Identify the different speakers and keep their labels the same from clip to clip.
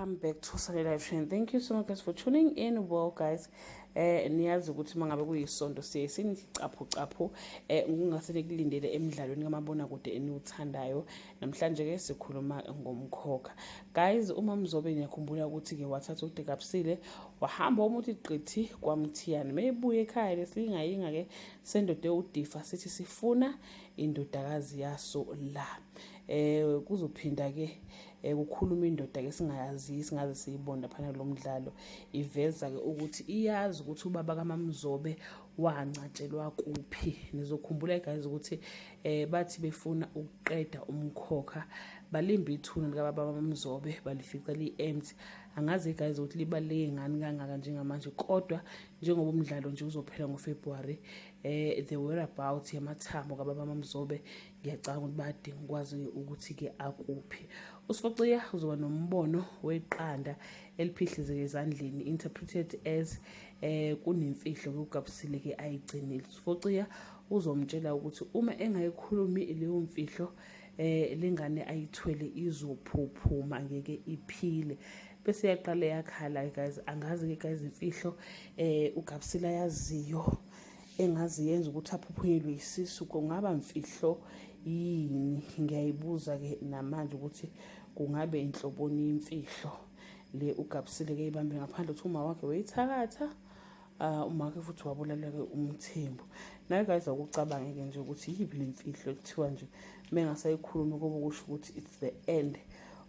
Speaker 1: welcome back to Sunday Live Trend. Thank you so much guys for tuning in. Well guys, niyazi ukuthi mangabe kuyisonto siye sinithi capho ungasene kulindele emidlalweni kamabona kude eniwuthandayo. Namhlanje ke sikhuluma ngomkhokha. Guys, uma mzobe ngiyakhumbula ukuthi ke wathatha uDekapsile wahamba umuthi iqhithi kwaMthiyane. Meyibuye ekhaya lesilingayinga ke sendoda uDifa sithi sifuna indodakazi yaso la. Kuzophinda ke ukukhuluma indoda ke singayazi singaze siyibonda phana kulomdlalo iveza ke ukuthi iyazi ukuthi ubaba kaMamzobe wancatshelwa kuphi. Nizokhumbula guys ukuthi bathi befuna ukuqeda umkhokha balimba ithuna lika baba kaMamzobe balifica li-empty. Angazi guys ukuthi libaleke ngani kangaka njengamanje, kodwa njengoba umdlalo nje uzophela ngoFebruary the whereabouts yamathambo kababa kaMamzobe ngiyacanga ukuthi badinga ukwazi ukuthi ke akuphi. uSifoxiya uzoba nombono weqanda eliphihlize ezandleni interpreted as kunemfihlo kuGapsile ke ayigcinile. uSifoxiya uzomtshela ukuthi uma engayikhulumi leyo mfihlo lengane ayithwele izophuphuma ngeke iphile. Bese yaqala yakhala guys. Angazi ke guys imfihlo uGapsile yaziyo engazi yenza ukuthi aphuphunyelwe isisu kungaba mfihlo yini. Ngiyayibuza ke namanje ukuthi kungabe inhloboni imfihlo le uGapsile ke ibambe ngaphandle ukuthi uma wakhe wayithakatha uma wakhe futhi wabulala ke uMthembu. Naye guys akucabange ke nje ukuthi yibi lemfihlo ekuthiwa nje mengasayikhuluma kuba kusho ukuthi it's the end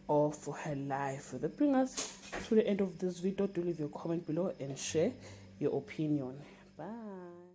Speaker 1: of her life. That brings us to the end of this video. Do leave your comment below and share your opinion. Bye.